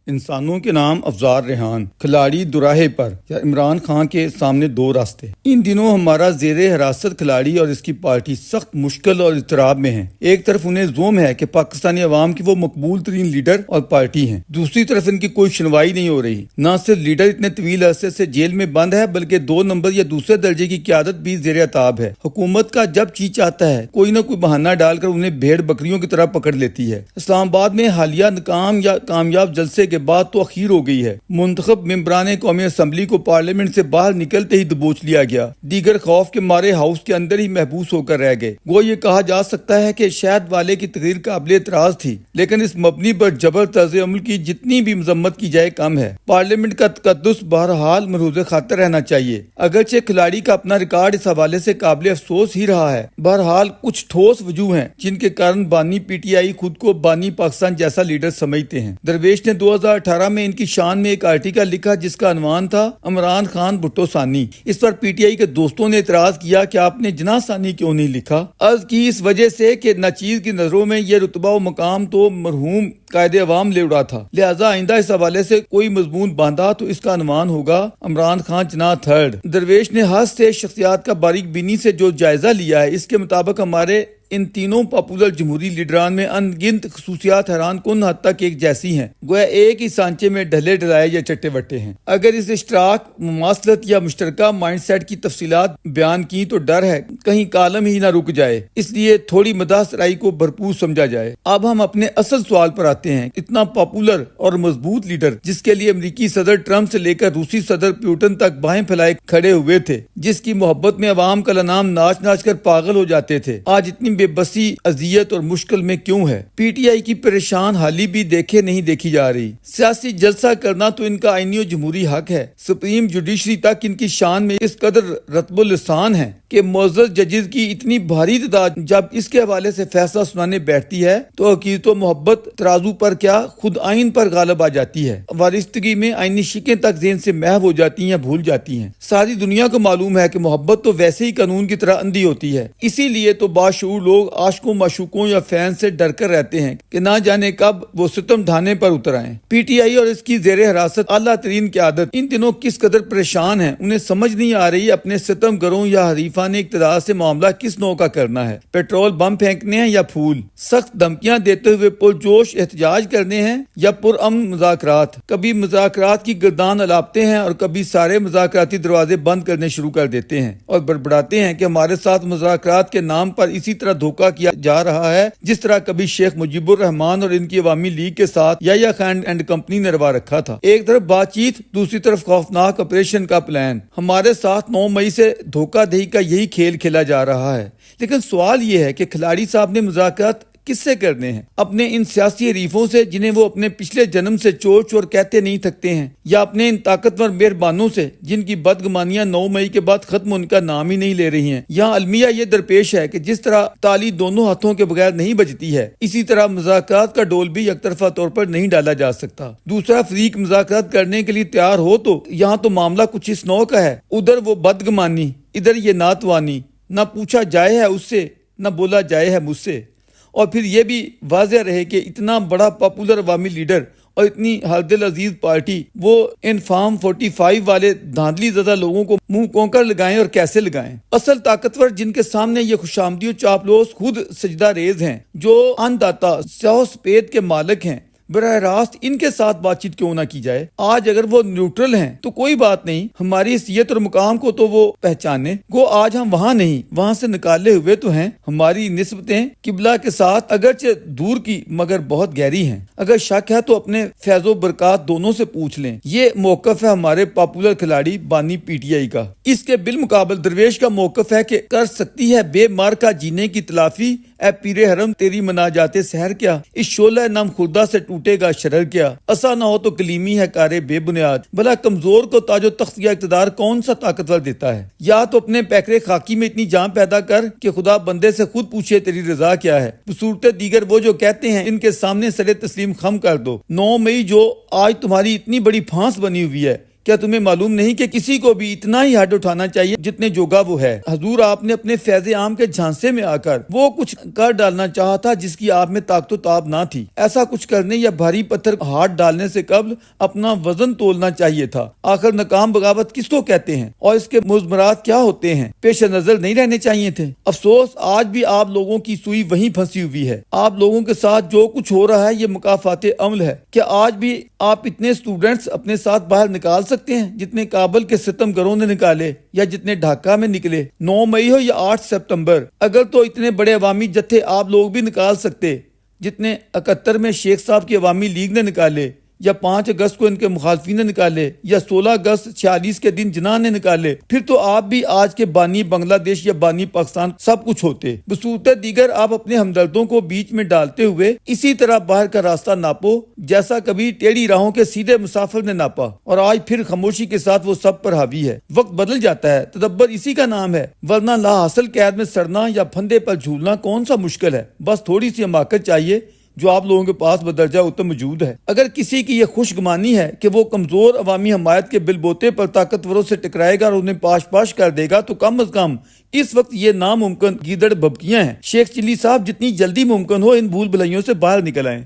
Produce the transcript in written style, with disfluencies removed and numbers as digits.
انسانوں کے نام افزار ریحان، کھلاڑی دوراہے پر یا عمران خان کے سامنے دو راستے۔ ان دنوں ہمارا زیر حراست کھلاڑی اور اس کی پارٹی سخت مشکل اور اضطراب میں ہیں۔ ایک طرف انہیں زوم ہے کہ پاکستانی عوام کی وہ مقبول ترین لیڈر اور پارٹی ہیں، دوسری طرف ان کی کوئی سنوائی نہیں ہو رہی۔ نہ صرف لیڈر اتنے طویل عرصے سے جیل میں بند ہے، بلکہ 2 نمبر یا دوسرے درجے کی قیادت بھی زیر عتاب ہے۔ حکومت کا جب جی چاہتا ہے کوئی نہ کوئی بہانہ ڈال کر انہیں بھیڑ بکریوں کی طرح پکڑ لیتی ہے۔ اسلام آباد میں حالیہ ناکام یا کامیاب جلسے کے بعد تو اخیر ہو گئی ہے۔ منتخب ممبران قومی اسمبلی کو پارلیمنٹ سے باہر نکلتے ہی دبوچ لیا گیا، دیگر خوف کے مارے ہاؤس کے اندر ہی محبوس ہو کر رہ گئے۔ وہ یہ کہا جا سکتا ہے کہ شہد والے کی تقریر قابل اعتراض تھی، لیکن اس مبنی پر جبر طرز عمل کی جتنی بھی مذمت کی جائے کم ہے۔ پارلیمنٹ کا تقدس بہرحال ملحوظ خاطر رہنا چاہیے، اگرچہ کھلاڑی کا اپنا ریکارڈ اس حوالے سے قابل افسوس ہی رہا ہے۔ بہرحال کچھ ٹھوس وجوہ ہیں جن کے کارن بانی پی ٹی آئی خود کو بانی پاکستان جیسا لیڈر سمجھتے ہیں۔ درویش نے 2018 میں ان کی شان میں ایک آرٹیکل لکھا جس کا عنوان تھا عمران خان بھٹو ثانی۔ اس پر پی ٹی آئی کے دوستوں نے اعتراض کیا کہ آپ نے جناح ثانی کیوں نہیں لکھا؟ عرض کی اس وجہ سے کہ ناچیز کی نظروں میں یہ رتبہ و مقام تو مرحوم قائد عوام لے اڑا تھا، لہذا آئندہ اس حوالے سے کوئی مضمون باندھا تو اس کا عنوان ہوگا عمران خان جناح تھرڈ۔ درویش نے ہر سے شخصیات کا باریک بینی سے جو جائزہ لیا ہے، اس کے مطابق ہمارے ان تینوں پاپولر جمہوری لیڈران میں ان گنت خصوصیات حیران کن حد تک ایک جیسی ہیں، گویا ایک ہی سانچے میں ڈھلے ڈھلائے یا چٹے وٹے ہیں۔ اگر اس اشتراک، مماثلت یا مشترکہ مائنڈ سیٹ کی تفصیلات بیان کی تو ڈر ہے کہیں کالم ہی نہ رک جائے، اس لیے تھوڑی مداح سرائی کو بھرپور سمجھا جائے۔ اب ہم اپنے اصل سوال پر آتے ہیں۔ اتنا پاپولر اور مضبوط لیڈر، جس کے لیے امریکی صدر ٹرمپ سے لے کر روسی صدر پیوٹن تک باہیں پھیلائے کھڑے ہوئے تھے، جس کی محبت میں عوام کا نام ناچ ناچ کر پاگل ہو جاتے تھے، آج اتنی بے بسی، اذیت اور مشکل میں کیوں ہے؟ پی ٹی آئی کی پریشان حالی بھی دیکھے نہیں دیکھی جا رہی۔ سیاسی جلسہ کرنا تو ان کا آئینی و جمہوری حق ہے، سپریم جوڈیشری تک ان کی شان میں اس قدر رتب السان ہے کہ معزز ججز کی اتنی بھاری تعداد جب اس کے حوالے سے فیصلہ سنانے بیٹھتی ہے تو عقیدت و محبت ترازو پر کیا خود آئین پر غالب آ جاتی ہے۔ وارستگی میں آئینی شکیں تک ذہن سے محو ہو جاتی ہیں یا بھول جاتی ہیں۔ ساری دنیا کو معلوم ہے کہ محبت تو ویسے ہی قانون کی طرح اندھی ہوتی ہے، اسی لیے تو باشعور لوگ عاشقوں معشوقوں یا فین سے ڈر کر رہتے ہیں کہ نہ جانے کب وہ ستم ڈھانے پر اتر آئیں۔ پی ٹی آئی اور اس کی زیر حراست اعلیٰ ترین قیادت ان دنوں کس قدر پریشان ہیں، انہیں سمجھ نہیں آ رہی اپنے ستم گروں یا حریفان اقتدار سے معاملہ کس نوع کا کرنا ہے، پیٹرول بم پھینکنے ہیں یا پھول، سخت دھمکیاں دیتے ہوئے پرجوش احتجاج کرنے ہیں یا پرامن مذاکرات۔ کبھی مذاکرات کی گردان الاپتے ہیں اور کبھی سارے مذاکراتی دروازے بند کرنے شروع کر دیتے ہیں اور بڑبڑاتے ہیں کہ ہمارے ساتھ مذاکرات کے نام پر اسی طرح دھوکہ کیا جا رہا ہے جس طرح کبھی شیخ مجیب الرحمان اور ان کی عوامی لیگ کے ساتھ یا خان اینڈ کمپنی نے روا رکھا تھا۔ ایک طرف بات چیت، دوسری طرف خوفناک آپریشن کا پلان۔ ہمارے ساتھ 9 مئی سے دھوکہ دہی کا یہی کھیل کھیلا جا رہا ہے، لیکن سوال یہ ہے کہ کھلاڑی صاحب نے مذاکرات کس سے کرنے ہیں؟ اپنے ان سیاسی حریفوں سے جنہیں وہ اپنے پچھلے جنم سے چور چور کہتے نہیں تھکتے ہیں، یا اپنے ان طاقتور مہربانوں سے جن کی بدگمانیاں 9 مئی کے بعد ختم ہونے کا نام ہی نہیں لے رہی ہیں؟ یہاں المیہ یہ درپیش ہے کہ جس طرح تالی دونوں ہاتھوں کے بغیر نہیں بجتی ہے، اسی طرح مذاکرات کا ڈول بھی یک طرفہ طور پر نہیں ڈالا جا سکتا۔ دوسرا فریق مذاکرات کرنے کے لیے تیار ہو تو یہاں تو معاملہ کچھ اس نوع کا ہے، ادھر وہ بدگمانی، ادھر یہ ناتوانی، نہ پوچھا جائے ہے اس سے نہ بولا جائے ہے مجھ سے۔ اور پھر یہ بھی واضح رہے کہ اتنا بڑا پاپولر عوامی لیڈر اور اتنی ہردل عزیز پارٹی وہ ان فارم 45 والے دھاندلی زدہ لوگوں کو منہ کونکر لگائیں اور کیسے لگائیں؟ اصل طاقتور جن کے سامنے یہ خوشامدی و چاپلوس خود سجدہ ریز ہیں، جو ان داتا سیاہ سپید کے مالک ہیں، براہ راست ان کے ساتھ بات چیت کیوں نہ کی جائے؟ آج اگر وہ نیوٹرل ہیں تو کوئی بات نہیں، ہماری حیثیت اور مقام کو تو وہ پہچانے، گو آج ہم وہاں نہیں، وہاں سے نکالے ہوئے تو ہیں۔ ہماری نسبتیں قبلہ کے ساتھ اگرچہ دور کی مگر بہت گہری ہیں، اگر شک ہے تو اپنے فیض و برکات دونوں سے پوچھ لیں۔ یہ موقف ہے ہمارے پاپولر کھلاڑی بانی پی ٹی آئی کا۔ اس کے بالمقابل درویش کا موقف ہے کہ کر سکتی ہے بے مار کا جینے کی تلافی، اے پیر حرم تیری مناجات سحر کیا، اس شعلہ نم خردہ سے ٹوٹے گا شرر کیا، ایسا نہ ہو تو کلیمی ہے کارے بے بنیاد، بھلا کمزور کو تاج و تخت یا اقتدار کون سا طاقتور دیتا ہے؟ یا تو اپنے پیکرے خاکی میں اتنی جان پیدا کر کہ خدا بندے سے خود پوچھے تیری رضا کیا ہے۔ بصورت دیگر وہ جو کہتے ہیں ان کے سامنے سر تسلیم خم کر دو۔ 9 مئی جو آج تمہاری اتنی بڑی پھانس بنی ہوئی ہے، کیا تمہیں معلوم نہیں کہ کسی کو بھی اتنا ہی ہاتھ اٹھانا چاہیے جتنے جوگا وہ ہے؟ حضور آپ نے اپنے فیض عام کے جھانسے میں آ کر وہ کچھ کر ڈالنا چاہا تھا جس کی آپ میں طاقت و تاب نہ تھی۔ ایسا کچھ کرنے یا بھاری پتھر ہاتھ ڈالنے سے قبل اپنا وزن تولنا چاہیے تھا۔ آخر ناکام بغاوت کس کو کہتے ہیں اور اس کے مضمرات کیا ہوتے ہیں، پیش نظر نہیں رہنے چاہیے تھے۔ افسوس آج بھی آپ لوگوں کی سوئی وہیں پھنسی ہوئی ہے۔ آپ لوگوں کے ساتھ جو کچھ ہو رہا ہے یہ مکافات عمل ہے۔ کیا آج بھی آپ اتنے اسٹوڈنٹس اپنے ساتھ باہر نکال سکتے ہیں جتنے کابل کے ستم گروں نے نکالے یا جتنے ڈھاکہ میں نکلے؟ 9 مئی ہو یا 8 سپتمبر، اگر تو اتنے بڑے عوامی جتھے آپ لوگ بھی نکال سکتے جتنے 71 میں شیخ صاحب کی عوامی لیگ نے نکالے، یا 5 اگست کو ان کے مخالفین نے نکالے، یا 16 اگست 46 کے دن جناح نے نکالے، پھر تو آپ بھی آج کے بانی بنگلہ دیش یا بانی پاکستان سب کچھ ہوتے۔ بصورت دیگر آپ اپنے ہمدردوں کو بیچ میں ڈالتے ہوئے اسی طرح باہر کا راستہ ناپو جیسا کبھی ٹیڑھی راہوں کے سیدھے مسافر نے ناپا، اور آج پھر خاموشی کے ساتھ وہ سب پر حاوی ہے۔ وقت بدل جاتا ہے، تدبر اسی کا نام ہے، ورنہ لا حاصل قید میں سڑنا یا پھندے پر جھولنا کون سا مشکل ہے؟ بس تھوڑی سی حماقت چاہیے جو آپ لوگوں کے پاس بدرجہ اتم موجود ہے۔ اگر کسی کی یہ خوش گمانی ہے کہ وہ کمزور عوامی حمایت کے بل بوتے پر طاقتوروں سے ٹکرائے گا اور انہیں پاش پاش کر دے گا، تو کم از کم اس وقت یہ ناممکن گیدڑ بھبکیاں ہیں۔ شیخ چلی صاحب جتنی جلدی ممکن ہو ان بھول بھلائیوں سے باہر نکل آئیں۔